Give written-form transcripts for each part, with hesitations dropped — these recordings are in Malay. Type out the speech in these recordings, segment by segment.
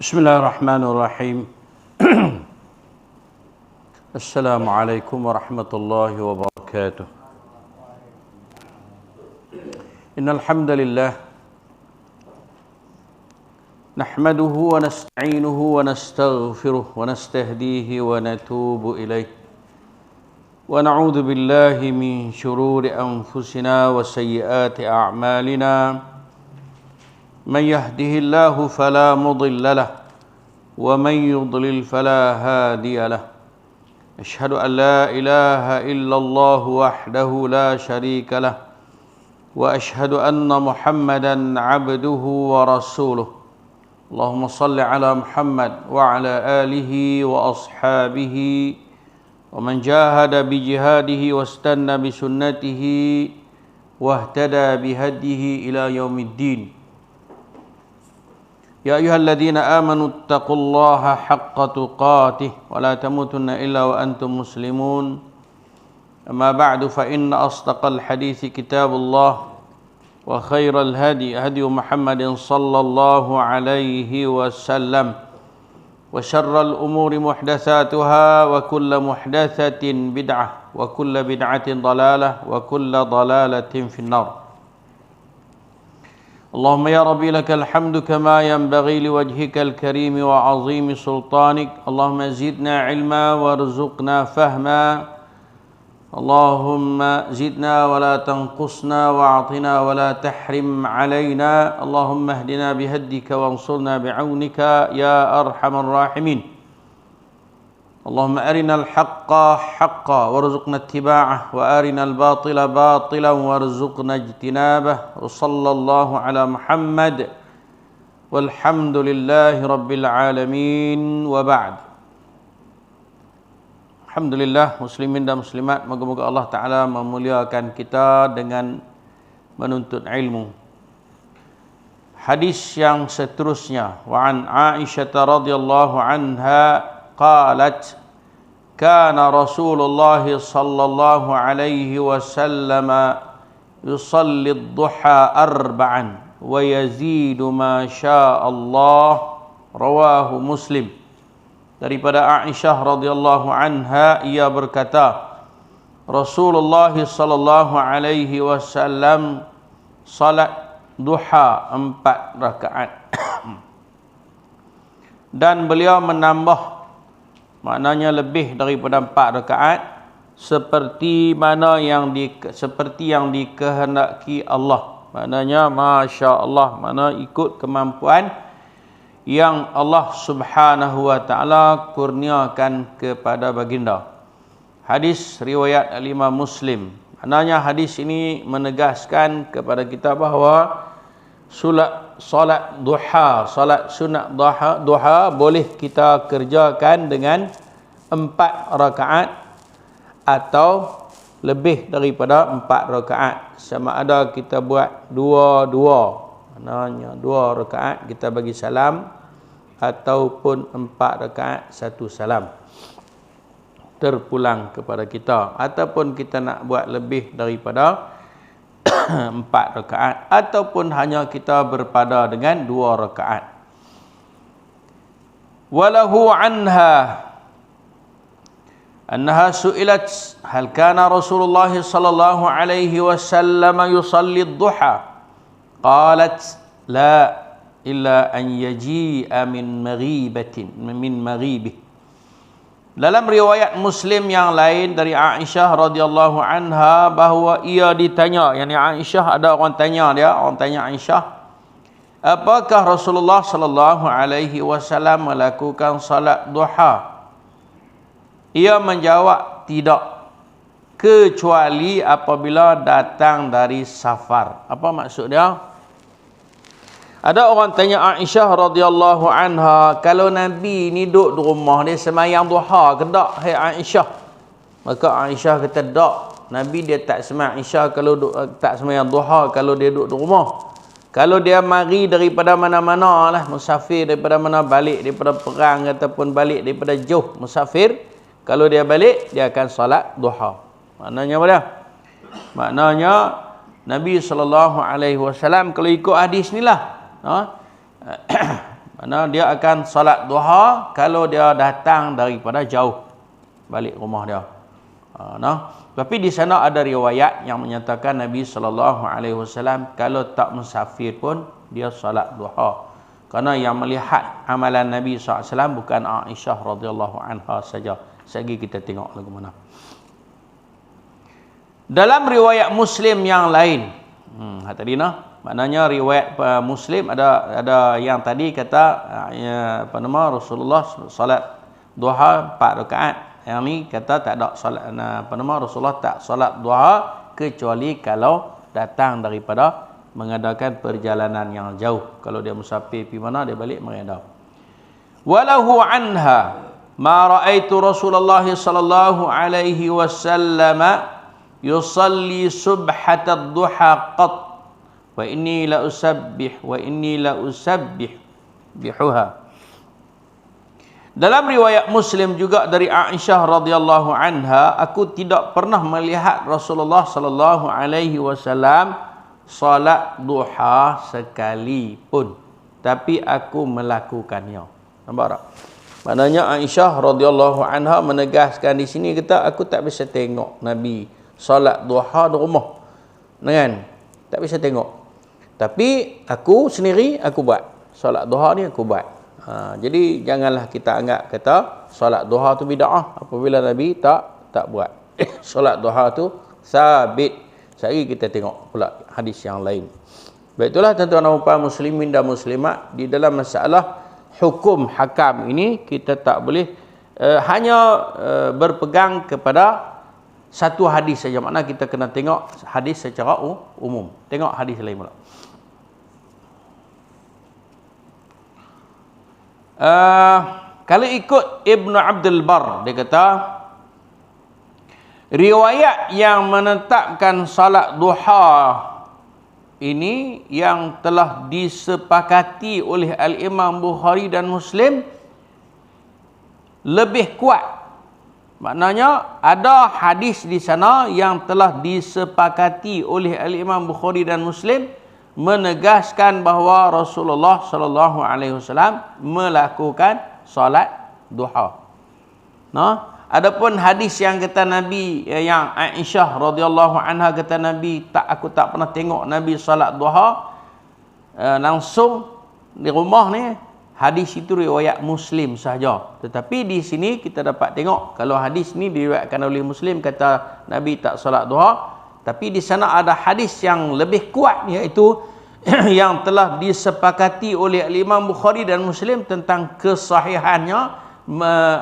Bismillahirrahmanirrahim. Assalamualaikum warahmatullahi wabarakatuh. Innal hamdalillah nahmaduhu wa nasta'inuhu wa nastaghfiruh wa nastahdihi wa natubu ilaih. Wa na'udzu billahi min shururi anfusina wa sayyiati a'malina. Man yahdihillahu fala mudilla lahu wa man yudlil fala hadiya lahu. Asyhadu an la ilaha illallah wahdahu la syarika lahu wa asyhadu anna Muhammadan abduhu wa rasuluh. Allahumma salli ala Muhammad wa ala alihi wa ashabihi wa man jahada bi jihadihi wastanna bi sunnatihi wahtada bi hadihi ila yaumiddin. Ya ayyuhalladzina amanu taqullaha haqqa tuqatih wa la tamutunna illa wa antum muslimun. Amma ba'du fa inna asdaqal hadithi kitabullah wa khairal hadi hadi Muhammadin sallallahu alaihi wasallam wa syarral umuri muhdatsatuha wa kullu muhdatsatin bid'ah wa kullu bid'atin dalalah wa kullu dalalatin finnar. Allahumma ya Rabbi lakal hamdu kama yanbaghi liwajhikal karim wa azimi sultanik. Allahumma zidna ilma warzuqna fahma. Allahumma zidna wa la tanqusna wa'atina wa la tahrim alaina. Allahumma hdina bihaddika wansurna bi'aunika ya arhamar rahimin. Allahumma arinal haqqa haqqa warzuqna ittiba'ah wa arinal batila batilan warzuqna ijtinabah. Wa sallallahu ala Muhammad walhamdulillahi rabbil alamin wa ba'd. Alhamdulillah muslimin dan muslimat, moga-moga Allah Ta'ala memuliakan kita dengan menuntut ilmu. Hadis yang seterusnya, wa an Aisyah radhiyallahu anha qalat kana Rasulullah sallallahu alaihi wasallam yusalli ad-duha arba'an wa yazidu ma syaa Allah. Rawahu Muslim. Daripada Aisyah radhiyallahu anha, ia berkata, Rasulullah sallallahu alaihi wasallam salat duha 4 rakaat dan beliau menambah, maknanya lebih daripada 4 rakaat, seperti yang dikehendaki Allah. Maknanya Masya Allah, mana ikut kemampuan yang Allah Subhanahu wa ta'ala kurniakan kepada baginda. Hadis riwayat Al-Imam Muslim. Maknanya hadis ini menegaskan kepada kita bahawa solat duha, solat sunat duha boleh kita kerjakan dengan 4 rakaat atau lebih daripada 4 rakaat. Sama ada kita buat dua-dua, maknanya 2 rakaat kita bagi salam, ataupun 4 rakaat 1 salam terpulang kepada kita, ataupun kita nak buat lebih daripada 4 rakaat, ataupun hanya kita berpada dengan 2 rakaat. Walahu anha annaha su'ilat hal kana Rasulullah sallallahu alaihi wasallam yusalli ad-duha, qalat la illa an yaji'a min maghibih. Dalam riwayat Muslim yang lain dari Aisyah radhiyallahu anha, bahawa ia ditanya, yakni Aisyah, ada orang tanya Aisyah, apakah Rasulullah sallallahu alaihi wasallam melakukan salat duha? Ia menjawab, tidak, kecuali apabila datang dari safar. Apa maksud dia? Ada orang tanya Aisyah radhiyallahu anha, kalau Nabi ni duduk di rumah dia semayang duha ke tak, hai Aisyah? Maka Aisyah kata tak, Nabi dia tak semayang Aisyah kalau tak semayang duha kalau dia duduk di rumah. Kalau dia mari daripada mana-mana lah, musafir daripada mana, balik daripada perang ataupun balik daripada jauh musafir, kalau dia balik dia akan salat duha. Maknanya apa dia? Maknanya Nabi SAW kalau ikut hadis ni lah, Mana dia akan solat duha kalau dia datang daripada jauh balik rumah dia. Tapi di sana ada riwayat yang menyatakan Nabi SAW kalau tak musafir pun dia solat duha. Kerana yang melihat amalan Nabi SAW bukan Aisyah radhiyallahu anha saja. Segi kita tengok lagu mana. Dalam riwayat Muslim yang lain, tadi maknanya riwayat Muslim ada yang tadi kata Rasulullah salat duha 4 rakaat. Yang ni kata tak ada salat Rasulullah tak salat duha kecuali kalau datang daripada mengadakan perjalanan yang jauh. Kalau dia musafir pergi mana, dia balik mengadap. Walahu anha ma ra'aitu Rasulullah sallallahu alaihi wasallam yusalli subhatad duha qat wa inni la usabbih bihuha. Dalam riwayat Muslim juga dari Aisyah radhiyallahu anha, aku tidak pernah melihat Rasulullah sallallahu alaihi wasallam salat duha sekalipun, tapi aku melakukannya. Nampak tak? Maknanya Aisyah radhiyallahu anha menegaskan di sini, kata aku tak bisa tengok Nabi salat duha di rumah. Kan? Tak bisa tengok. Tapi aku sendiri aku buat. Salat duha ni aku buat. Jadi janganlah kita anggap kata salat duha tu bid'ah apabila Nabi tak buat. Salat duha tu sabit. Sehari kita tengok pula hadis yang lain. Baik, itulah tuan-tuan dan puan muslimin dan muslimat, di dalam masalah hukum hakam ini kita tak boleh hanya berpegang kepada satu hadis saja. Makna kita kena tengok hadis secara umum. Tengok hadis lain pula. Kalau ikut Ibn Abdul Bar, dia kata riwayat yang menetapkan salat duha ini yang telah disepakati oleh Al-Imam Bukhari dan Muslim lebih kuat. Maknanya ada hadis di sana yang telah disepakati oleh Al-Imam Bukhari dan Muslim menegaskan bahawa Rasulullah sallallahu alaihi wasallam melakukan salat duha. Adapun hadis yang kata Nabi, yang Aisyah radhiyallahu anha kata Nabi, aku tak pernah tengok Nabi salat duha langsung di rumah ni, hadis itu riwayat Muslim sahaja. Tetapi di sini kita dapat tengok kalau hadis ni diriwayatkan oleh Muslim kata Nabi tak salat duha, tapi di sana ada hadis yang lebih kuat, iaitu yang telah disepakati oleh Imam Bukhari dan Muslim tentang kesahihannya.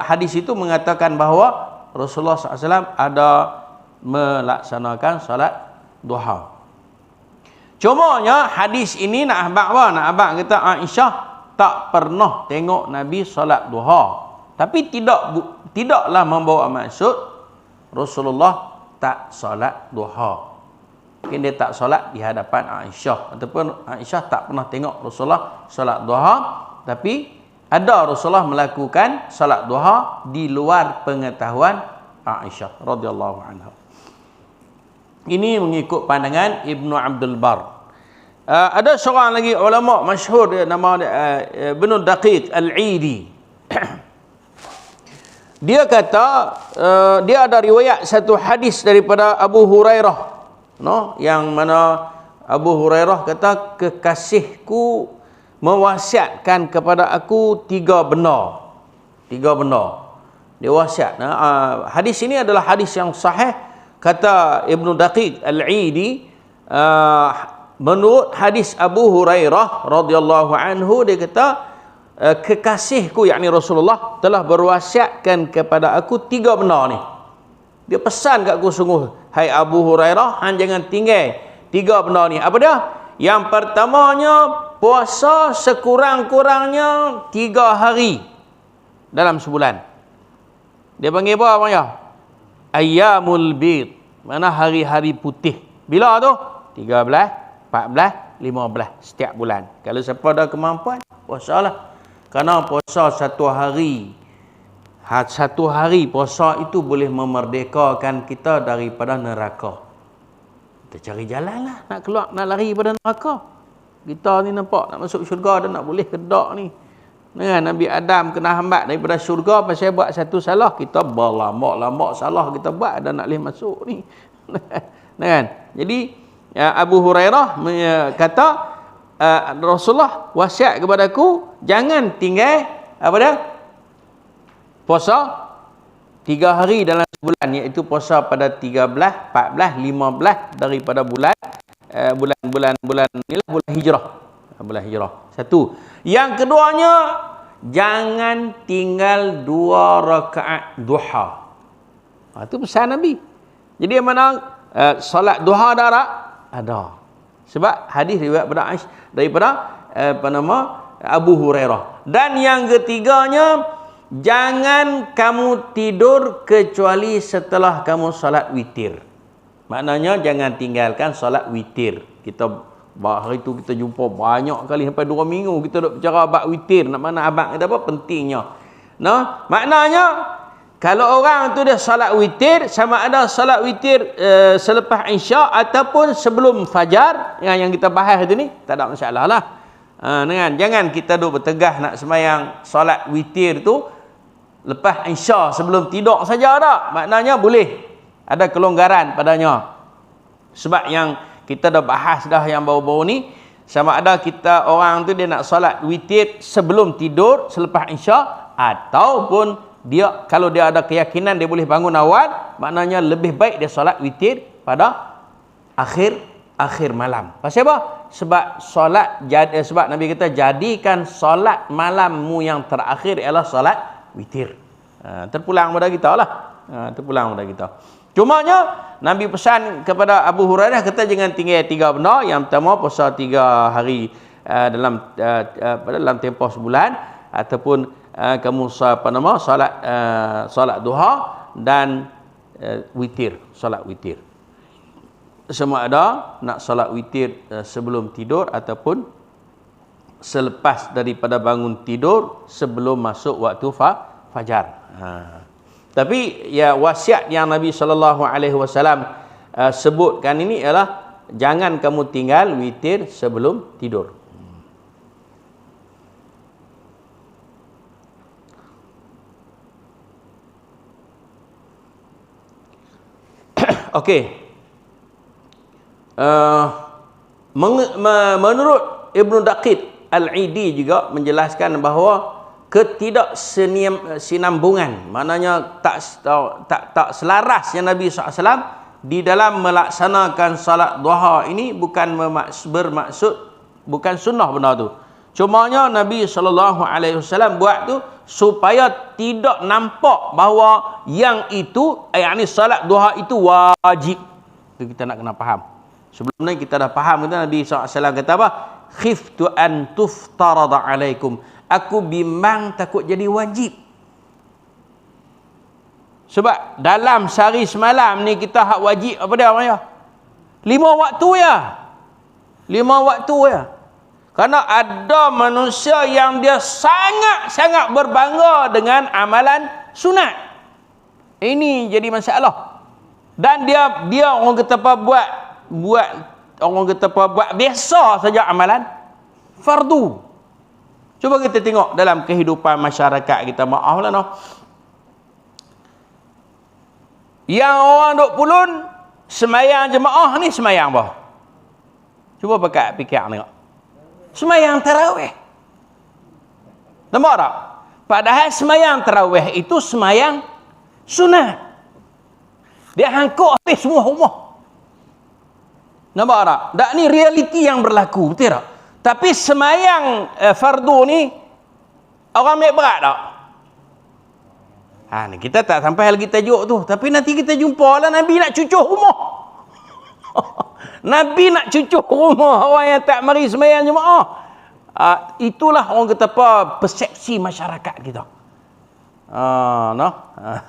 Hadis itu mengatakan bahawa Rasulullah SAW ada melaksanakan salat duha. Cumanya hadis ini nak abang kata Aisyah tak pernah tengok Nabi salat duha. Tapi tidaklah membawa maksud Rasulullah tak salat duha. Mungkin dia tak salat di hadapan Aisyah, ataupun Aisyah tak pernah tengok Rasulullah salat duha, tapi ada Rasulullah melakukan salat duha di luar pengetahuan Aisyah radhiyallahu anha. Ini mengikut pandangan Ibn Abdul Bar. Ada seorang lagi ulama masyhur, dia nama Ibn Daqiq Al-Eidi. Dia kata dia ada riwayat satu hadis daripada Abu Hurairah, yang mana Abu Hurairah kata kekasihku mewasiatkan kepada aku 3 benda. 3 benda. Dia wasiat. Hadis ini adalah hadis yang sahih. Kata Ibn Daqiq Al-Eidi, menurut hadis Abu Hurairah radhiyallahu anhu, dia kata kekasihku yakni Rasulullah telah berwasiatkan kepada aku 3 benda ni. Dia pesan kat aku sungguh, hai Abu Hurairah, hang jangan tinggal 3 benda ni. Apa dia? Yang pertamanya, puasa sekurang-kurangnya 3 hari dalam sebulan. Dia panggil apa ya? Ayyamul bid. Mana hari-hari putih. Bila tu? 13, 14, 15 setiap bulan. Kalau siapa ada kemampuan, puasalah. Kerana puasa 1 hari. 1 hari puasa itu boleh memerdekakan kita daripada neraka. Kita cari jalan lah nak keluar, nak lari pada neraka. Kita ni nampak nak masuk syurga dan nak boleh kedak ni. Nabi Adam kena hambat daripada syurga pasal buat satu salah. Kita berlama-lama salah kita buat dan nak boleh masuk ni. Kan? Jadi Abu Hurairah kata Rasulullah wasiat kepadaku jangan tinggal apa dia? Puasa 3 hari dalam sebulan, iaitu puasa pada 13, 14, 15 daripada bulan inilah bulan hijrah. Bulan hijrah. Satu. Yang keduanya, jangan tinggal 2 rakaat duha. Itu pesan Nabi. Jadi mana solat duha ada tak? Ada. Sebab hadis riwayat daripada Abu Hurairah. Dan yang ketiganya, jangan kamu tidur kecuali setelah kamu solat witir. Maknanya jangan tinggalkan solat witir. Kita hari tu kita jumpa banyak kali sampai 2 minggu kita duk bicara bab witir. Nak mana abang kata apa pentingnya. Nah, maknanya kalau orang tu dia solat witir, sama ada solat witir selepas Isya ataupun sebelum fajar, yang kita bahas tu ni, tak ada masalah lah. Jangan kita duk bertegah nak sembahyang solat witir tu lepas Isya sebelum tidur saja tak. Maknanya boleh. Ada kelonggaran padanya. Sebab yang kita dah bahas dah yang baru-baru ni, sama ada kita orang tu dia nak solat witir sebelum tidur selepas Isya, ataupun dia kalau dia ada keyakinan dia boleh bangun awal, maknanya lebih baik dia solat witir pada akhir malam. Pasal apa? Sebab sebab Nabi kata jadikan solat malammu yang terakhir ialah solat witir. Terpulang pada kita lah. Terpulang pada kita. Cumanya Nabi pesan kepada Abu Hurairah, kata jangan tinggal 3 benda. Yang pertama puasa 3 hari dalam tempoh sebulan, ataupun kamu solat duha dan witir, solat witir. Semua ada nak solat witir sebelum tidur ataupun selepas daripada bangun tidur sebelum masuk waktu fajar. Tapi ya wasiat yang Nabi SAW sebutkan ini ialah jangan kamu tinggal witir sebelum tidur. Okey. Menurut Ibn Daqiq Al-Idi juga menjelaskan bahawa ketidaksinambungan, maknanya tak selarasnya Nabi SAW di dalam melaksanakan salat duha ini bukan bukan sunnah benda tu. Cumanya Nabi SAW buat tu supaya tidak nampak bahawa yang itu, yakni salat duha itu wajib. Itu kita nak kena faham. Sebelum ni kita dah faham kata Nabi SAW kata apa? Khiftu an tuftarada alaikum. Aku bimbang takut jadi wajib. Sebab dalam sehari semalam ni kita hak wajib apa dia orang ya? 5 waktu ya. 5 waktu ya. Kerana ada manusia yang dia sangat-sangat berbangga dengan amalan sunat. Ini jadi masalah. Dan dia orang kata apa buat orang kata apa buat biasa saja amalan fardu. Cuba kita tengok dalam kehidupan masyarakat kita. Maaf lah noh. Yang orang duk pulun semayang jemaah ni semayang apa? Cuba pakai fikir tengok. Semayang tarawih. Nampak tak? Padahal semayang tarawih itu semayang sunat. Dia hangkuk habis semua rumah. Nampak tak? Tak ni realiti yang berlaku, betul tak? Tapi semayang fardu ni orang ambil berat tak? Ni kita tak sampai lagi tajuk tu. Tapi nanti kita jumpa lah Nabi nak cucuh rumah. Nabi nak cucuh rumah orang yang tak mari semayang jemaah. Itulah orang kata apa persepsi masyarakat kita.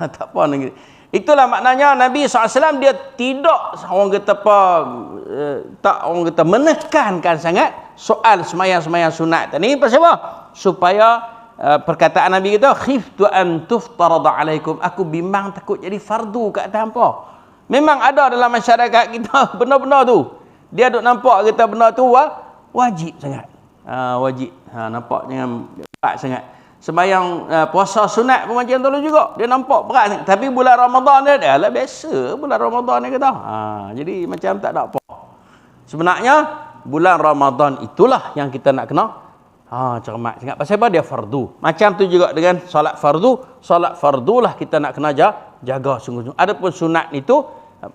Tak apa lagi. Itulah maknanya Nabi SAW dia tidak orang kata apa tak orang kata menekankan sangat soal semayang-semayang sunat tadi. Pasal apa? Supaya perkataan Nabi kita khiftu an tuftarada alaikum, aku bimbang takut jadi fardu kat atas hampa. Memang ada dalam masyarakat kita benda-benda tu. Dia duk nampak kita benda tu wajib sangat. Wajib. Nampak jangan berat sangat. Sembahyang puasa sunat pun macam tu juga. Dia nampak berat ni. Tapi bulan Ramadan dia dah biasa bulan Ramadan ni kata. Jadi macam tak ada apa. Sebenarnya bulan Ramadan itulah yang kita nak kena cermat sangat. Pasal apa? Dia fardu. Macam tu juga dengan solat fardu. Solat fardu lah kita nak kena jaga sungguh-sungguh. Adapun sunat itu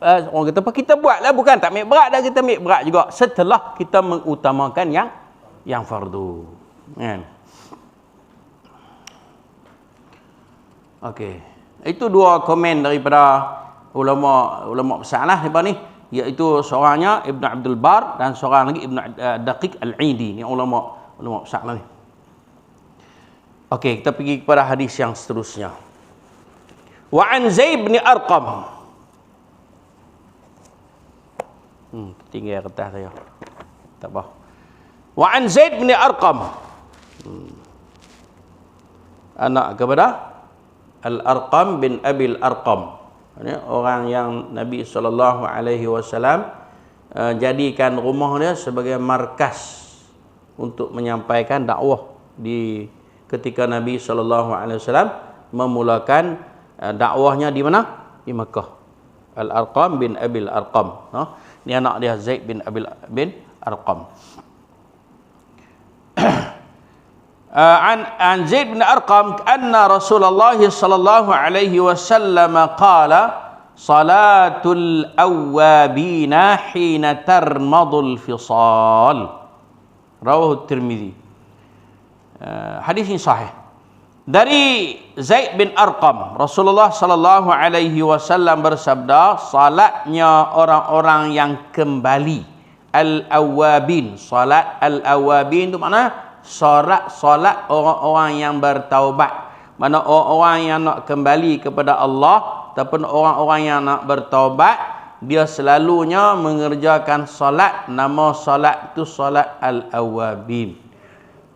orang kata apa, kita buatlah, bukan tak ambil berat dah, kita ambil berat juga setelah kita mengutamakan yang fardu. Kan? Okey. Itu dua komen daripada ulama besar lah depa ni, iaitu seorangnya Ibn Abdul Bar dan seorang lagi Ibn Daqiq Al-Aidi. Ni ulama besar lah ni. Okey, kita pergi kepada hadis yang seterusnya. Wa an Zaid bin Arqam. Tinggal kertas saya. Tak apa. Wa an Zaid bin Arqam. Anak kepada Al-Arqam bin Abil Arqam. Ini orang yang Nabi SAW jadikan rumah dia sebagai markas untuk menyampaikan dakwah di ketika Nabi SAW memulakan dakwahnya di mana? Di Makkah. Al-Arqam bin Abil Arqam. Ini anak dia Zaid bin Abil bin Arqam. عن زيد بن أرقم أن رسول الله صلى الله عليه وسلم قال صلاة الأوابين حين ترمض الفصال رواه الترمذي. Hadis ini sahih dari Zaid bin Arqam. Rasulullah sallallahu alaihi wasallam bersabda, salatnya orang-orang yang kembali, al-awwabin. Salat al-awwabin itu makna solat orang-orang yang bertaubat. Mana orang-orang yang nak kembali kepada Allah ataupun orang-orang yang nak bertaubat, dia selalunya mengerjakan solat. Nama solat itu solat al-awwabin.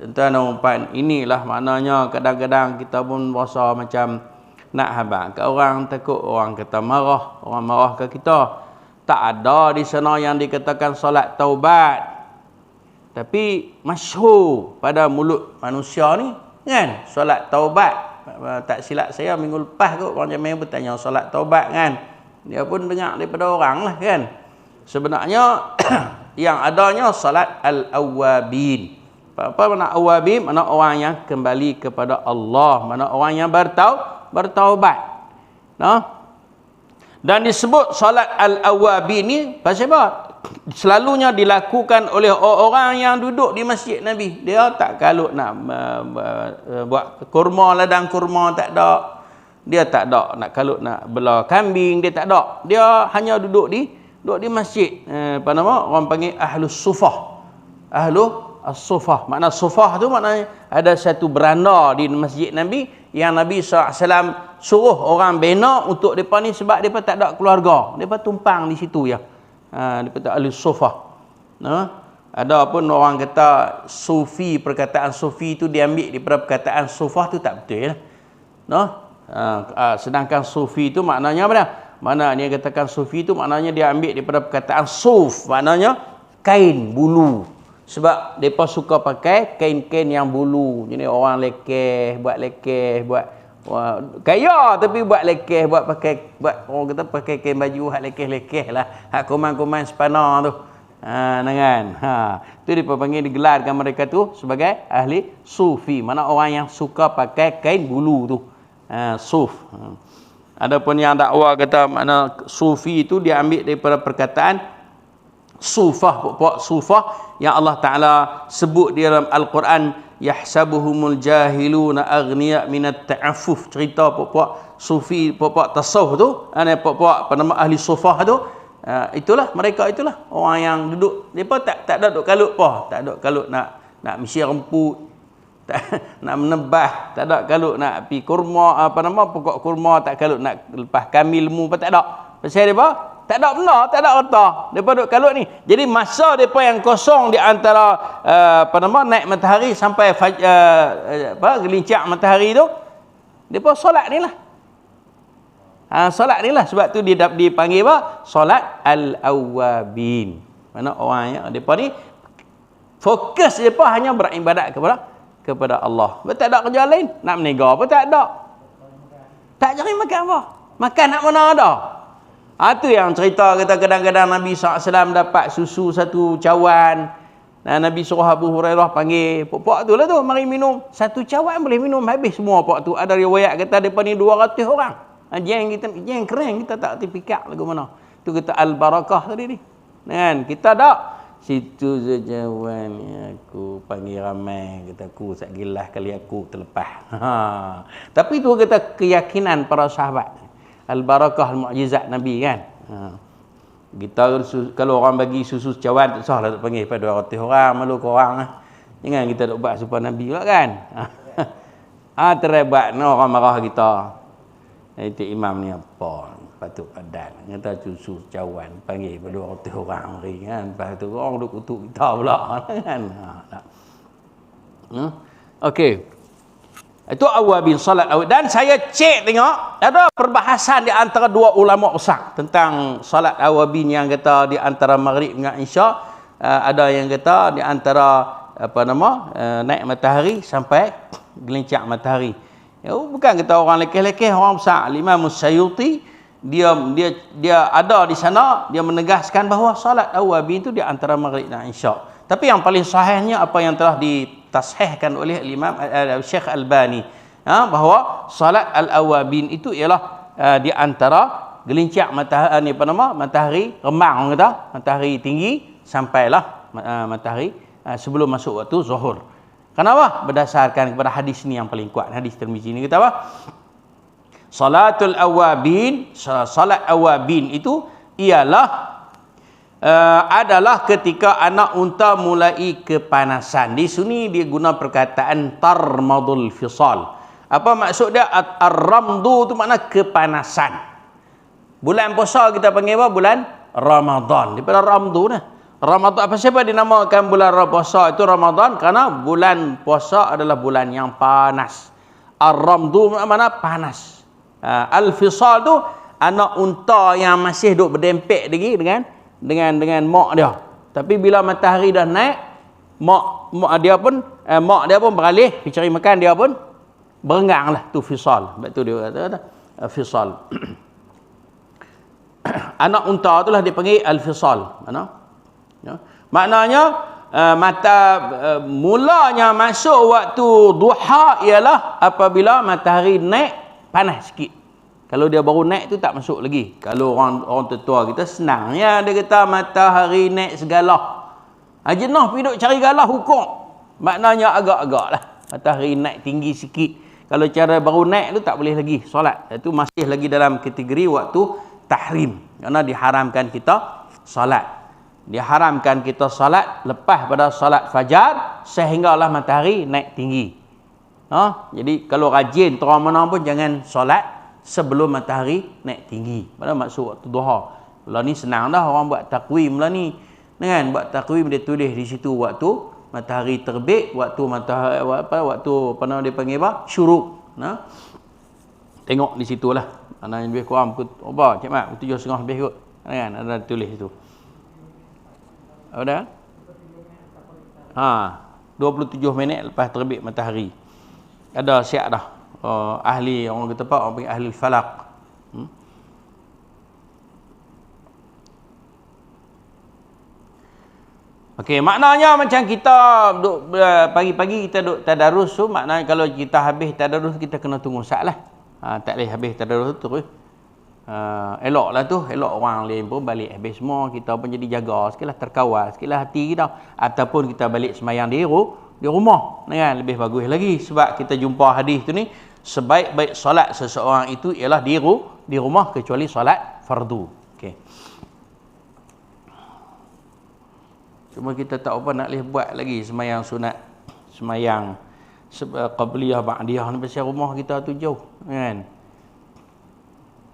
Tuan-tuan umpan, inilah maknanya kadang-kadang kita pun rasa macam nak habaq ke orang, takut orang kata marah, orang marah ke kita. Tak ada di sana yang dikatakan solat taubat. Tapi masyhur pada mulut manusia ni kan, solat taubat. Tak silap saya minggu lepas kot orang Jemaah bertanya solat taubat kan. Dia pun dengar daripada orang lah kan. Sebenarnya yang adanya solat al-awwabin. Apa makna awwabin? Makna orang yang kembali kepada Allah, makna orang yang bertaubat. Dan disebut solat al-awwabin ni pasal apa? Selalunya dilakukan oleh orang yang duduk di masjid Nabi. Dia tak kalut nak buat kurma, ladang kurma, tak ada. Dia tak ada nak kalut nak bela kambing, dia tak ada. Dia hanya duduk di masjid. Apa nama? Orang panggil ahlus sufah. As-sufah. Makna sufah tu maknanya ada satu beranda di masjid Nabi yang Nabi SAW suruh orang bina untuk depa ni sebab depa tak ada keluarga. Depa tumpang di situ ya. Dia kata ahli sufah. Ada pun orang kata sufi, perkataan sufi itu diambil daripada perkataan sufah tu tak betul lah. Sedangkan sufi itu maknanya apa dah? Mana dia katakan sufi itu maknanya dia ambil daripada perkataan suf, maknanya kain bulu. Sebab depa suka pakai kain-kain yang bulu. Jadi orang lekeh, buat kaya tapi buat lekeh, buat orang kata pakai kain baju hak lekeh-lekeh lah, hak kuman-kuman sepana tu. Dengan tu digelarkan mereka tu sebagai ahli sufi, mana orang yang suka pakai kain bulu tu, suf. Adapun yang dakwa kata mana sufi itu dia ambil daripada perkataan sufah yang Allah Taala sebut di dalam Al-Quran, yahsabuhumul jahiluna aghniya minat ta'affuf. Cerita puak-puak sufi, puak-puak tasawuf tu, puak-puak penama ahli sufah tu, mereka itulah orang yang duduk, depa tak ada duk kalut apa, tak ada kalut nak misi remput, nak menebah, tak ada kalut nak pi kurma, pokok kurma, tak kalut nak lepas kami lemu, tak ada. Pasal depa tak ada benda, tak ada harta. Depa duk kalut ni. Jadi masa depa yang kosong di antara naik matahari sampai gelincak matahari tu, depa solat ni lah. Solat ni lah. Sebab tu dia dipanggil apa? Solat al-awwabin. Mana orang yang depa ni fokus depa hanya beribadat kepada Allah. Betul tak ada kerja lain? Nak meniaga apa tak ada? Tak cari makan apa? Makan nak mana ada? Itu yang cerita kata kadang-kadang Nabi SAW dapat susu satu cawan. Dan Nabi suruh Abu Hurairah panggil pok tu lah tu, mari minum. Satu cawan boleh minum habis semua pok tu. Ada riwayat kata depan ni 200 orang. Jeng keren kita tak reti pikak lagu mana. Tu kata al-barakah tadi ni. Kan? Kita tak. Situ sejawan aku panggil ramai, kata aku sak gilas kali aku terlepas. Tapi tu kata keyakinan para sahabat. Al-barakah al-mu'jizat Nabi kan. Kita kalau orang bagi susu cawan tak sahlah tak panggil pada 200 orang, malu ke orang lah. Jangan kita nak buat supaya Nabi pula kan. Terhebat no, orang marah kita. Itu imam ni apa? Patut padan. Kata susu cawan panggil pada 200 orang mari kan. Lepas tu orang duk kutuk kita pula kan. Okey. Itu awabin salat awal. Dan saya cek tengok ada perbahasan di antara dua ulama besar tentang salat awabin yang kata di antara maghrib dengan isya. Ada yang kata di antara naik matahari sampai gelincir matahari. Ya, bukan kata orang lekeh-lekeh, orang besar. Imam As-Sayuti dia ada di sana, dia menegaskan bahawa salat awabin itu di antara maghrib dan isya. Tapi yang paling sahihnya apa yang telah ditashihkan oleh Imam Syekh Albani, bahawa salat al-awabin itu ialah di antara gelincir matahari matahari remang kata, matahari tinggi sampailah matahari sebelum masuk waktu zuhur. Kenapa? Berdasarkan kepada hadis ni yang paling kuat. Hadis Tirmizi ni kata apa? Salatul awabin, salat awabin itu ialah adalah ketika anak unta mulai kepanasan. Di sini dia guna perkataan tarmadul fisal. Apa maksud dia? Ar-ramdu tu makna kepanasan. Bulan puasa kita panggil apa? Bulan Ramadan. Daripada ramdu dah. Ramadan, apa sebab dinamakan bulan puasa itu Ramadan? Karena bulan puasa adalah bulan yang panas. Ar-ramdu makna panas. Al-fisal tu anak unta yang masih duk berdempek lagi dengan mak dia. Tapi bila matahari dah naik, mak dia pun beralih pergi cari makan, dia pun berenggang lah, tu fisal. Sebab tu dia kata fisal. Anak unta itulah dipanggil al-fisal. Maknanya mulanya masuk waktu duha ialah apabila matahari naik panas sikit. Kalau dia baru naik tu tak masuk lagi. Kalau orang tetua kita senangnya dia kata matahari naik segala. Jenah pergi duk cari galah hukum. Maknanya agak-agak lah. Matahari naik tinggi sikit. Kalau cara baru naik tu tak boleh lagi solat. Itu masih lagi dalam kategori waktu tahrim. Kerana diharamkan kita solat. Diharamkan kita salat lepas pada salat fajar sehinggalah matahari naik tinggi. Jadi kalau rajin terang mana pun jangan salat sebelum matahari naik tinggi. Pada maksud waktu duha. Lah ni senang dah orang buat takwim lah ni. Kan buat takwim dia tulis di situ waktu matahari terbit, waktu matahari waktu apa nama dia panggil apa? Syuruk. Tengok di situlah. Mana yang lebih kurang pukul cik mak 7.30 lebih kot. Kan ada tulis situ. Ada? 27 minit lepas terbit matahari. Ada siap dah. Ahli orang kata apa? Orang panggil ahli falak. Okey, maknanya macam kita duk pagi-pagi kita duk tadarus tu, maknanya kalau kita habis tadarus kita kena tunggu saat lah. Tak boleh habis tadarus tu terus. Elok lah tu, elok orang lain pun balik habis semua, kita pun jadi jaga sikitlah, terkawal sikitlah hati kita, ataupun kita balik semayang di rumah kan, lebih bagus lagi. Sebab kita jumpa hadis tu ni, sebaik-baik solat seseorang itu ialah di rumah kecuali solat fardu. Okey, cuma kita tak apa nak boleh buat lagi semayang sunat, semayang qabliyah ba'diyah ni pasal rumah kita tu jauh kan.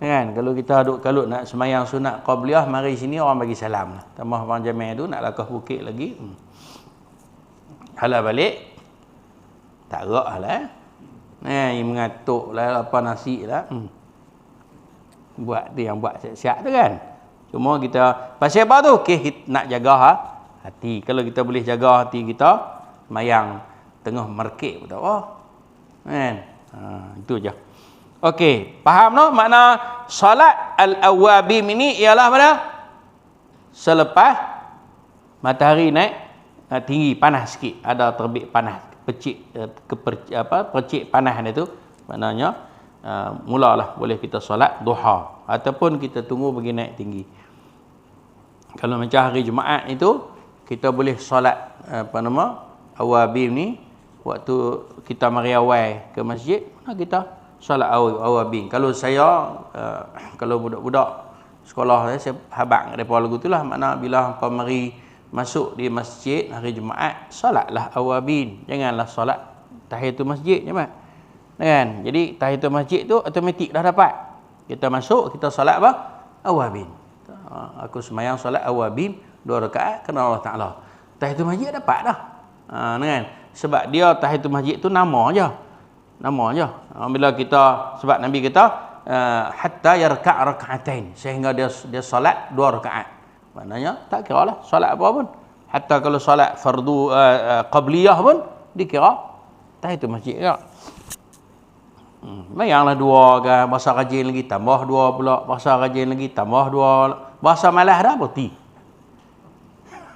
Kalau kita duk kalut nak semayang sunat qabliyah, mari sini orang bagi salam lah. Tambah abang Jamil tu nak lakah bukit lagi. Halal balik. Tak gerak lah. Mengatuk lah apa nasi lah. Buat tu yang buat siap-siap tu kan. Cuma kita pasal apa tu? Okey, nak jaga hati. Kalau kita boleh jaga hati kita, semayang tengah market pun tak apa. Kan? Itu je. Okey, faham no makna solat al-awwabin ini ialah pada selepas matahari naik tinggi, panas sikit, ada terbit panas, percik panas itu, maknanya mulalah boleh kita solat duha ataupun kita tunggu bagi naik tinggi. Kalau macam hari Jumaat itu kita boleh solat awabim ni waktu kita mari awal ke masjid, kita solat awabin. Kalau saya kalau budak-budak sekolah saya habaq depa lagu itulah, makna bila hangpa mari masuk di masjid hari Jumaat, solatlah awabin. Janganlah solat tahiyatul masjid je mat. Kan? Jadi tahiyatul masjid tu automatik dah dapat. Kita masuk, kita solat apa? Awabin. Aku semayang solat awabin 2 rakaat kerana Allah Taala. Tahiyatul masjid dapat dah. Kan? Sebab dia tahiyatul masjid tu nama je. Nama je. Bila kita, sebab Nabi kita hatta yarka' rak'atain, sehingga dia solat 2 rakaat. Maknanya tak kira lah solat apa pun. Hatta kalau solat fardu qabliyah pun dikira tahiyatul masjid juga. Bayanglah 2 kan, bahasa rajin lagi tambah 2 pula, bahasa rajin lagi tambah 2, bahasa malas dah berhenti.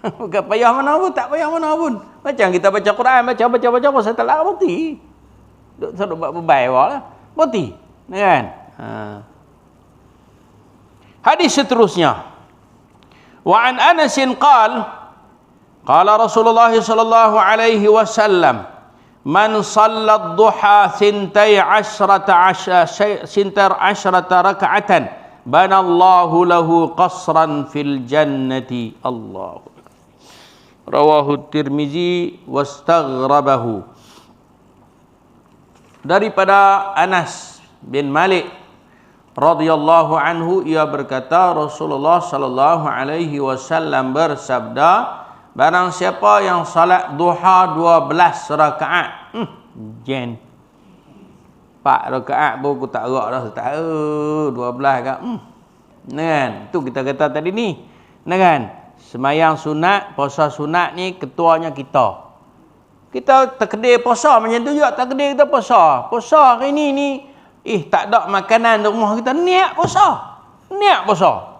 Bukan payah mana pun, tak payah mana pun. Macam kita baca Quran, baca saya tak lah berhenti. Duk buat bebai lah. Berhenti. Kan? Hadis seterusnya. Wa an Anas qala Rasulullah sallallahu alaihi wasallam, man sallat duha 12 raka'atan banallahu lahu qasran fil jannati. Allahu rawahu Tirmizi wastaghrabahu. Daripada Anas bin Malik radhiyallahu anhu, ia berkata Rasulullah sallallahu alaihi wasallam bersabda, barang siapa yang salat duha 12 rakaat, jen 4 rakaat pun aku tak gerak dah, tak 12 kan. Kan? Itu kita kata tadi ni. Kan? Semayang sunat, puasa sunat ni ketuanya kita. Kita terkedir puasa macam tu juga, terkedir kita puasa. Puasa hari ni tak ada makanan di rumah kita, niat puasa. Niat puasa.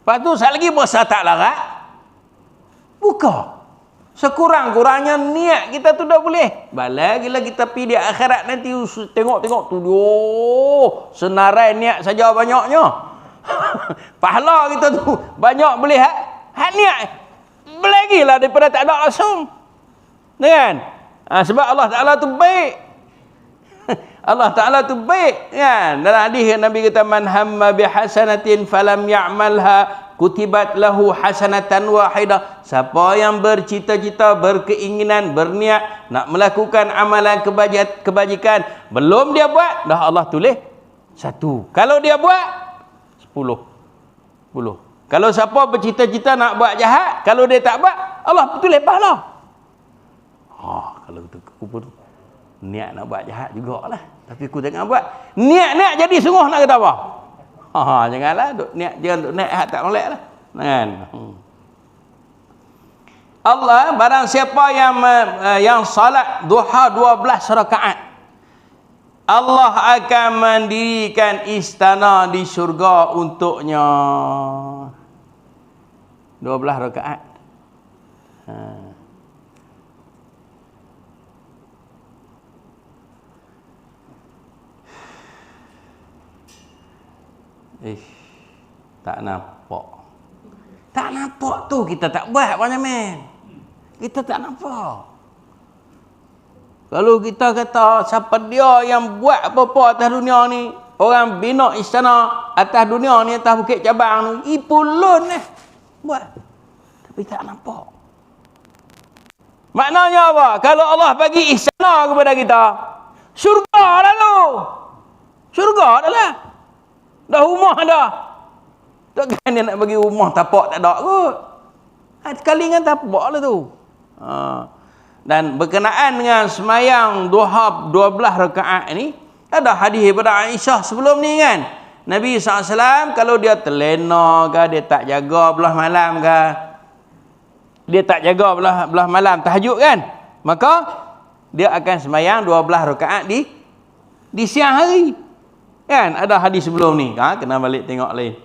Lepas tu sekali lagi puasa tak larat, buka. Sekurang-kurangnya niat kita tu dah boleh. Lagi kita pergi di akhirat nanti tengok tu senarai niat saja banyaknya. Pahala kita tu banyak boleh hak niat. Lagi lah daripada tak ada langsung. Kan? Sebab Allah Taala tu baik. Allah Taala tu baik, kan? Dalam hadis Nabi kata, man hamma bi hasanatin falam ya'malha kutibat lahu hasanatan wahidah. Siapa yang bercita-cita, berkeinginan, berniat nak melakukan amalan kebajikan, belum dia buat, dah Allah tulis 1. Kalau dia buat 10. Kalau siapa bercita-cita nak buat jahat, kalau dia tak buat, Allah tulis pahala. Kalau aku pun niat nak buat jahat jugalah, tapi aku jangan buat. Niat jadi sungguh nak kata apa? Janganlah duk niat, jangan duk niat hak tak molek lah. Kan? Allah, barang siapa yang salat duha 12 rakaat, Allah akan mendirikan istana di syurga untuknya. 12 rakaat. Tak nampak. Tak nampak tu kita tak buat banyak men. Kita tak nampak. Kalau kita kata siapa dia yang buat apa-apa atas dunia ni, orang bina istana atas dunia ni, atas bukit cabang ni, ipulun buat. Tapi tak nampak. Maknanya apa? Kalau Allah bagi istana kepada kita, syurga lalu. Syurga adalah dah rumah dah. Takkan dia nak bagi rumah tapak tak ada kot. Sekali dengan tapak lah tu. Dan berkenaan dengan semayang duha 12 rakaat ni, ada hadis daripada Aisyah sebelum ni kan. Nabi SAW kalau dia terlena ke, dia tak jaga belah malam ke, dia tak jaga belah malam tahajud kan, maka dia akan sembahyang 12 rakaat di siang hari. Kan ada hadis sebelum ni, kena balik tengok lain.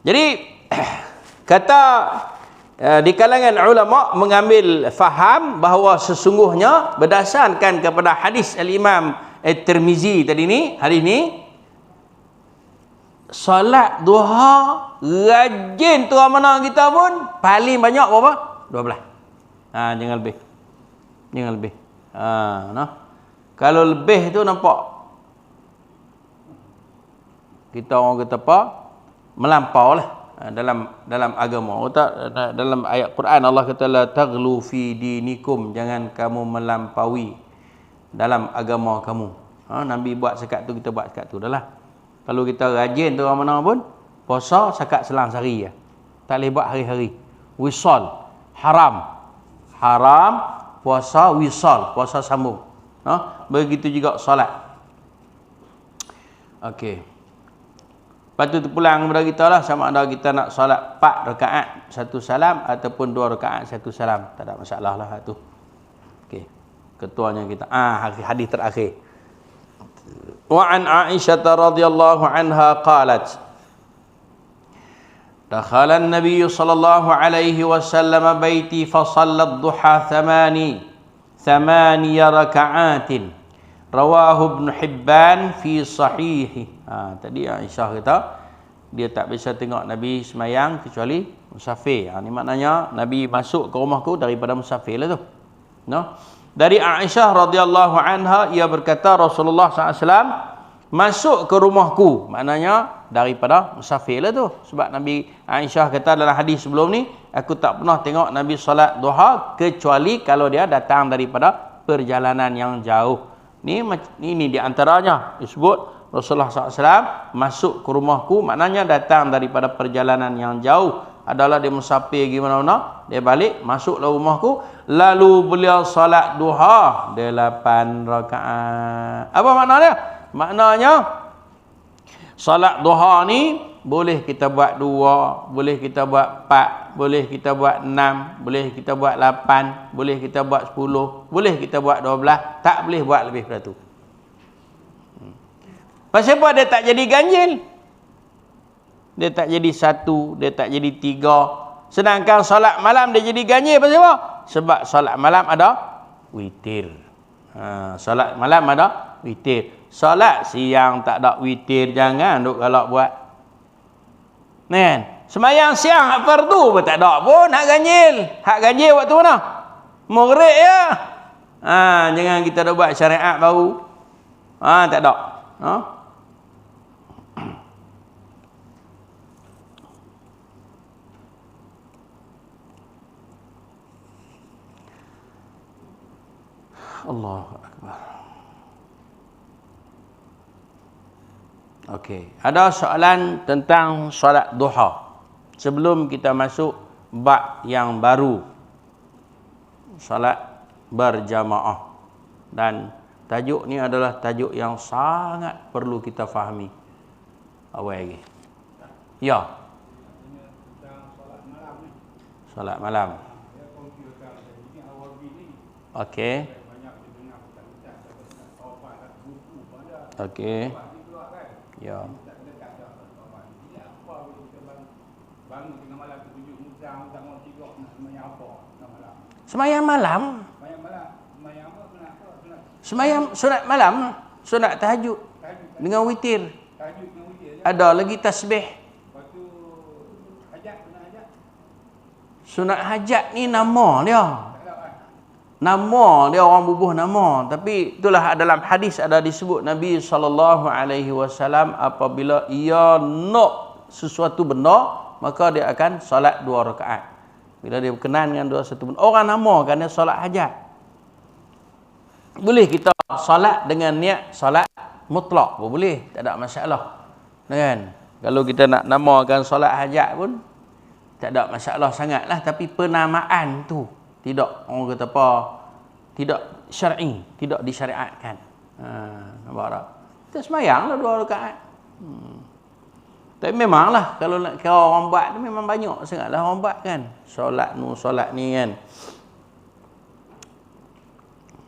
Jadi kata di kalangan ulama mengambil faham bahawa sesungguhnya berdasarkan kepada hadis al-Imam At-Tirmizi tadi ni, hadis ni, solat duha rajin tuan mana kita pun paling banyak berapa? 12. Jangan lebih. Jangan lebih. Nah. Kalau lebih tu nampak kita orang kata apa? Melampau lah dalam agama. Dalam ayat Quran Allah kata la taghlu fi dinikum, jangan kamu melampaui dalam agama kamu. Nabi buat sekat tu, kita buat sekat tu dah lah. Kalau kita rajin tu orang mana pun puasa sekat selang sehari ya. Tak boleh buat hari-hari. Wisal haram puasa wisal, puasa sambung. Begitu juga solat. Okey. Lepas tu terpulang kepada kita lah, sama ada kita nak solat 4 rakaat 1 salam ataupun 2 rakaat 1 salam, tak ada masalah lah tu. Okey. Ketuanya kita. Hadis terakhir. Wa an Aisyah radhiyallahu anha qalat dakhala an-nabiy sallallahu alaihi wasallam baiti fa shalla ad-duha 8 raka'atin rawahu Ibn Hibban fi sahih. Tadi Aisyah kata dia tak bisa tengok Nabi semayang kecuali musafir. Ni maknanya Nabi masuk ke rumahku daripada musafir lah tu. Dari Aisyah radhiyallahu anha, ia berkata Rasulullah SAW masuk ke rumahku, maknanya daripada musafir lah tu. Sebab Nabi Aisyah kata dalam hadis sebelum ni, aku tak pernah tengok Nabi solat duha kecuali kalau dia datang daripada perjalanan yang jauh. Ini di antaranya disebut Rasulullah SAW masuk ke rumahku, maknanya datang daripada perjalanan yang jauh. Adalah dia musafir gimana-mana, dia balik masuklah rumahku, lalu beliau solat duha 8 rakaat. Apa makna dia? Maknanya solat duha ni boleh kita buat 2, boleh kita buat 4, boleh kita buat 6, boleh kita buat 8, boleh kita buat 10, boleh kita buat 12, tak boleh buat lebih daripada tu. Pasal apa dia tak jadi ganjil? Dia tak jadi 1, dia tak jadi 3. Sedangkan solat malam dia jadi ganjil. Pasal apa? Sebab solat malam ada witir. Solat malam ada witir. Solat siang tak ada witir, jangan duk galak buat. Kan? Semayang siang hak fardu pun tak ada pun hak ganjil. Hak ganjil waktu mana? Maghrib ya. Jangan kita dah buat syariat baru. Tak ada. Allahu Akbar. Okey, ada soalan tentang solat duha. Sebelum kita masuk bab yang baru, solat berjamaah. Dan tajuk ni adalah tajuk yang sangat perlu kita fahami. Awal lagi. Ya. Solat malam. Okey. Okey. Ya. Semayang malam. Semayang sunat malam, sunat tahajud dengan witir. Ada lagi tasbih. Sunat hajat ni nama dia. Nama dia orang bubuh nama, tapi itulah dalam hadis ada disebut Nabi SAW apabila ia nak sesuatu benda, maka dia akan solat 2 rakaat. Bila dia berkenan dengan satu benda, orang namakan dia solat hajat. Boleh kita solat dengan niat solat mutlak pun boleh, tak ada masalah. Kan? Kalau kita nak namakan solat hajat pun tak ada masalah sangatlah, tapi penamaan tu tidak, orang kata apa, tidak syar'i, tidak disyariatkan. Nampak tak? Kita semayanglah 2 rakaat. Tapi memanglah kalau nak kira orang buat ni memang banyak sangatlah orang buat kan. Solat ni kan.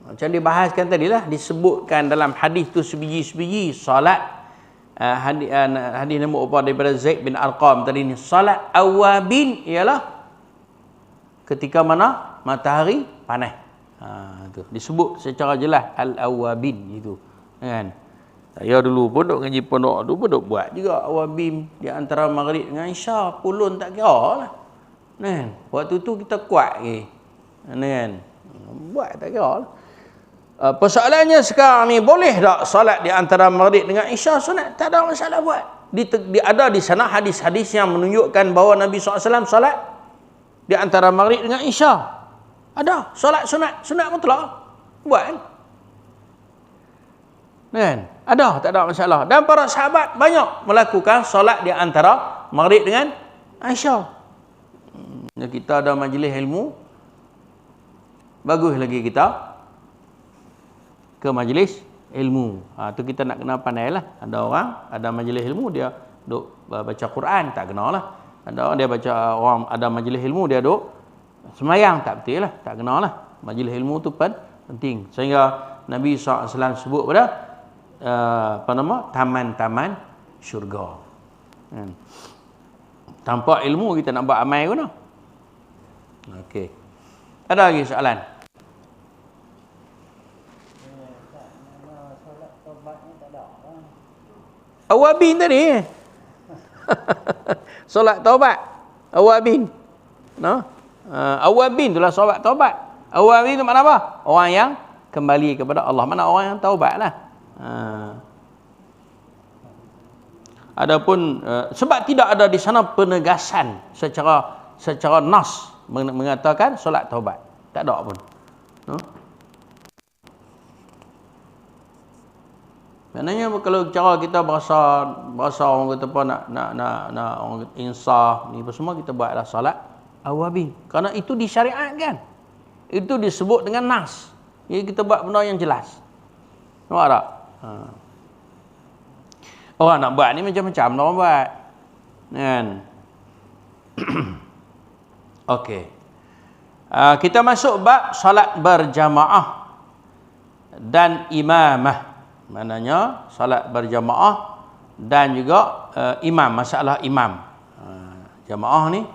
Macam dibahaskan tadilah, disebutkan dalam hadis tu sebiji-sebiji solat. Hadis nombor 4 daripada Zaid bin Arqam tadi ni, solat awabin ialah ketika mana matahari panas. Tu disebut secara jelas al-awabin itu kan. Saya dulu pun duk ngaji pondok tu pun duk buat juga awabin di antara maghrib dengan isya, pulun tak kira lah kan. Waktu tu kita kuat ke kan, buat tak kira lah. Persoalannya sekarang ni, boleh tak solat di antara maghrib dengan isya sunat? Tak ada masalah buat. Ada di sana hadis-hadis yang menunjukkan bahawa Nabi SAW solat di antara maghrib dengan isya. Ada solat sunat mutlak buat kan? Ada, tak ada masalah. Dan para sahabat banyak melakukan solat di antara maghrib dengan isya. Kita ada majlis ilmu, bagus lagi kita ke majlis ilmu. Tu kita nak kena pandai lah. Ada orang ada majlis ilmu dia duk baca Quran, tak kena lah. Ada orang dia baca, orang ada majlis ilmu dia duk semayang, tak betul lah, tak kena lah. Majlis ilmu tu penting. Sehingga Nabi SAW sebut pada taman-taman syurga. Tanpa ilmu kita nak buat amal guna. Okey. Ada lagi soalan? Awabin tadi. Solat taubat. Awabin. No? Awabin itulah solat taubat. Awabin itu makna apa? Orang yang kembali kepada Allah. Mana orang yang taubat lah. Adapun sebab tidak ada di sana penegasan secara nas mengatakan solat taubat. Tak ada pun. No? Maknanya kalau cara kita berasa orang kata apa nak orang insaf ni semua, kita buatlah solat awabin. Kerana itu disyariatkan. Itu disebut dengan nas. Jadi kita buat benda yang jelas. Nampak tak? Orang nak buat ni macam-macam orang buat. Kan? Okey. Kita masuk bab solat berjamaah dan imamah. Maknanya salat berjamaah dan juga imam, masalah imam. Jamaah ni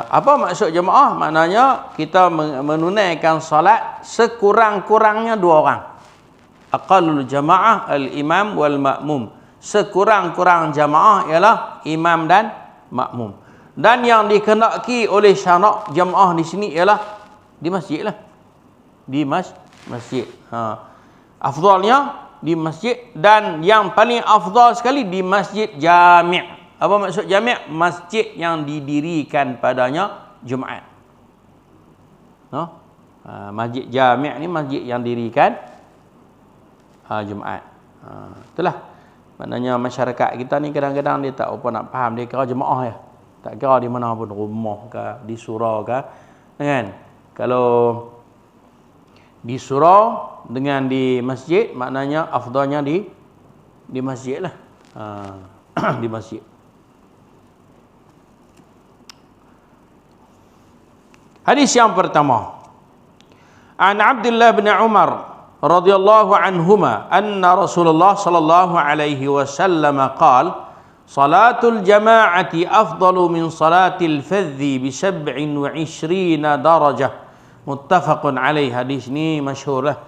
apa maksud jamaah? Maknanya kita menunaikan salat sekurang-kurangnya 2 orang. Aqallul jamaah al-imam wal ma'mum. Sekurang-kurang jamaah ialah imam dan makmum. Dan yang dikehendaki oleh syarak jamaah di sini ialah di masjid lah. Di masjid. Afdalnya di masjid, dan yang paling afdal sekali di masjid jami'. Apa maksud jami'? Masjid yang didirikan padanya Jumaat. No? Masjid jami' ni masjid yang didirikan Jumaat. Itulah. Maknanya masyarakat kita ni kadang-kadang dia tak apa nak faham, dia kira jemaah ya. Tak kira di mana pun, rumah ke, di surau ke. Kan? Kalau di surau dengan di masjid, maknanya afdalnya di masjid lah. Di masjid. Hadis yang pertama, an Abdullah bin Umar radhiyallahu anhuma anna Rasulullah sallallahu alaihi wasallam qala salatul jama'ati afdalu min salatil fadhi bi 27 darajah. Muttafaqun alaih. Hadis ni masyhur lah.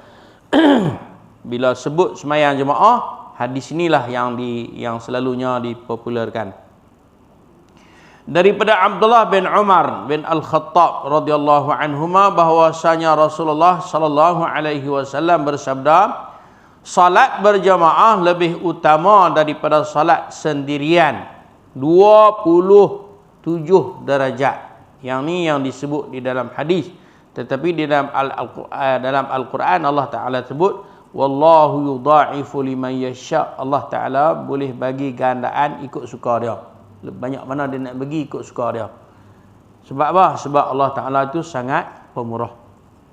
Bila sebut sembahyang jemaah, hadis inilah yang selalunya dipopularkan. Daripada Abdullah bin Umar bin Al-Khattab radhiyallahu anhuma bahwasanya Rasulullah sallallahu alaihi wasallam bersabda, salat berjamaah lebih utama daripada salat sendirian 27 darajat. Yang ni yang disebut di dalam hadis. Tetapi di dalam Al-Quran Allah Ta'ala sebut wallahu yudha'ifu liman yasha'. Allah Ta'ala boleh bagi gandaan ikut suka dia. Banyak mana dia nak bagi ikut suka dia. Sebab apa? Sebab Allah Ta'ala itu sangat pemurah.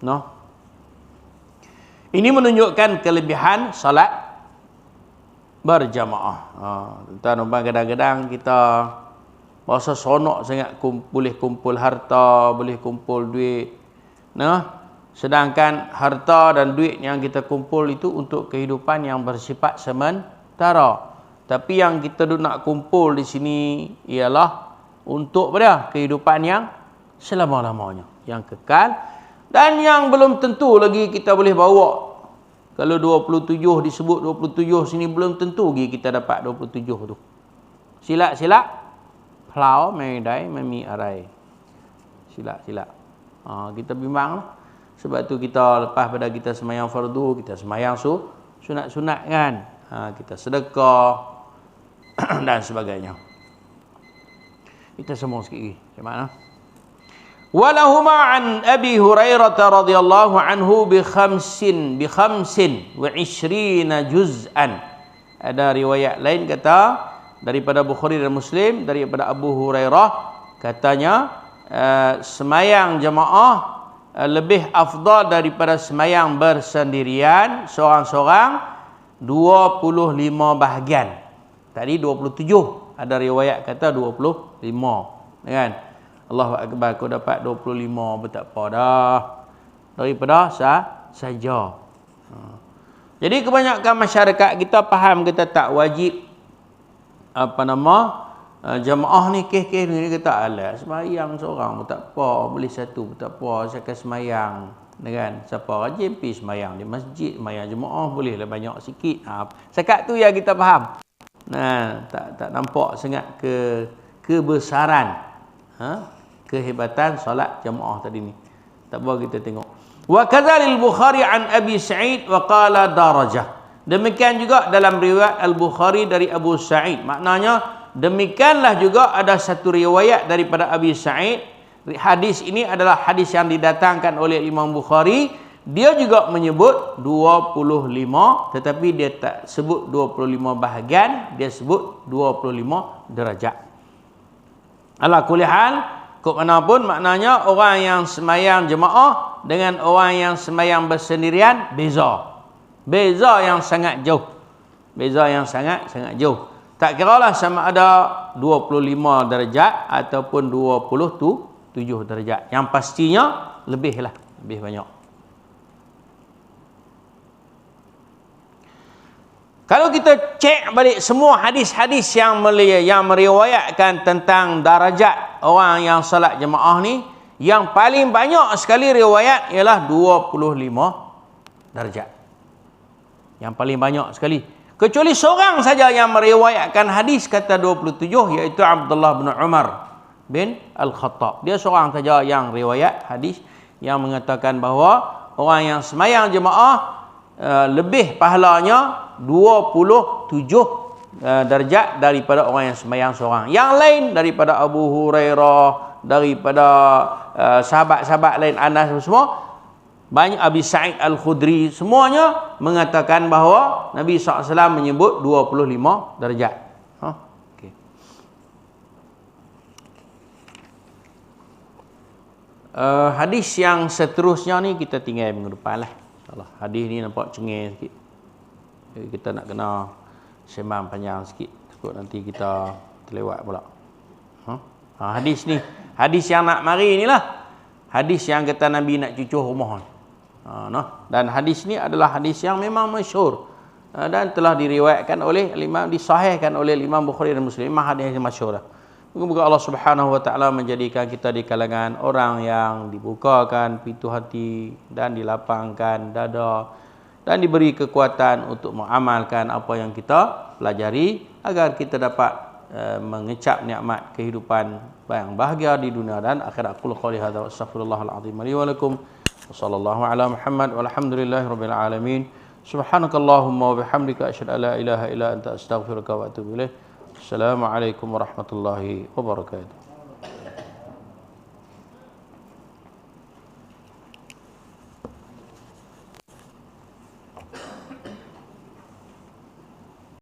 No? Ini menunjukkan kelebihan salat berjamaah. Tuan-tuan, kadang-kadang kita rasa seronok sangat boleh kumpul harta, boleh kumpul duit. Sedangkan harta dan duit yang kita kumpul itu untuk kehidupan yang bersifat sementara. Tapi yang kita nak kumpul di sini ialah untuk kehidupan yang selama-lamanya, yang kekal dan yang belum tentu lagi kita boleh bawa. Kalau 27 disebut 27 sini, belum tentu lagi kita dapat 27 tu. Silap-silap plau medai memi arai. Silap-silap. Kita bimbang lah. Sebab tu kita lepas pada kita sembahyang fardu, kita sembahyang sunat-sunat kan. Kita sedekah dan sebagainya. Kita semua sikit lagi. Macam mana? Walahuma an Abi Hurairah radhiyallahu anhu bi khamsin wa 20 juz'an. Ada riwayat lain kata daripada Bukhari dan Muslim daripada Abu Hurairah, katanya semayang jemaah lebih afdal daripada semayang bersendirian seorang-seorang 25 bahagian. Tadi 27, ada riwayat kata 25, kan? Allahu akbar, kau dapat 25 betapa dah. Daripada saja. Jadi kebanyakan masyarakat kita faham kita tak wajib jemaah ni kes ni kata alah semayang seorang pun tak apa, boleh satu pun tak apa, saya akan semayang, kan? Siapa rajin pergi semayang di masjid, semayang jemaah bolehlah banyak sikit. Sekat tu yang kita faham. Tak nampak sangat kebesaran, kehebatan solat jemaah tadi ni. Tak apa kita tengok. Wa kadzalil Bukhari an Abi Sa'id wa qala darajah. Demikian juga dalam riwayat Al-Bukhari dari Abu Sa'id. Maknanya demikianlah juga ada satu riwayat daripada Abi Sa'id. Hadis ini adalah hadis yang didatangkan oleh Imam Bukhari. Dia juga menyebut 25, tetapi dia tak sebut 25 bahagian, dia sebut 25 derajat. Ala kulli hal, kok mana pun maknanya orang yang semayang jemaah dengan orang yang semayang bersendirian beza. Beza yang sangat jauh. Beza yang sangat jauh. Tak kiralah sama ada 25 darjat ataupun 27 darjat. Yang pastinya lebih banyak. Kalau kita cek balik semua hadis-hadis yang meriwayatkan tentang darajat orang yang salat jemaah ni, yang paling banyak sekali riwayat ialah 25 darjat. Yang paling banyak sekali. Kecuali seorang saja yang meriwayatkan hadis kata 27, iaitu Abdullah bin Umar bin Al-Khattab. Dia seorang saja yang riwayat hadis yang mengatakan bahawa orang yang semayang jemaah lebih pahalanya 27 darjat daripada orang yang sembahyang seorang. Yang lain daripada Abu Hurairah, daripada sahabat-sahabat lain, Anas semua, banyak, Abi Sa'id Al-Khudri, semuanya mengatakan bahawa Nabi SAW menyebut 25 darjat. Okay. Hadis yang seterusnya ni kita tinggal minggu depan lah. Hadis ni nampak cengih sikit. Kita nak kena sembang panjang sikit, takut nanti kita terlewat pula. Hadis ni, hadis yang nak mari ni lah. Hadis yang kata Nabi nak cucuh rumah. Dan hadis ni adalah hadis yang memang masyhur dan telah diriwayatkan oleh Imam, disahihkan oleh Imam Bukhari dan Muslim. Memang hadis yang masyhur lah. Moga-moga Allah Subhanahu wa taala menjadikan kita di kalangan orang yang dibukakan pintu hati dan dilapangkan dada dan diberi kekuatan untuk mengamalkan apa yang kita pelajari agar kita dapat mengecap nikmat kehidupan yang bahagia di dunia dan akhirat. Qul qouli hadza wa astaghfirullahal azim li wa lakum. Wassallallahu ala Muhammad walhamdulillahirabbil alamin. Subhanakallahumma wa bihamdika asyhadu an la ilaha illa anta astaghfiruka wa atubu ilaik. Assalamualaikum warahmatullahi wabarakatuh.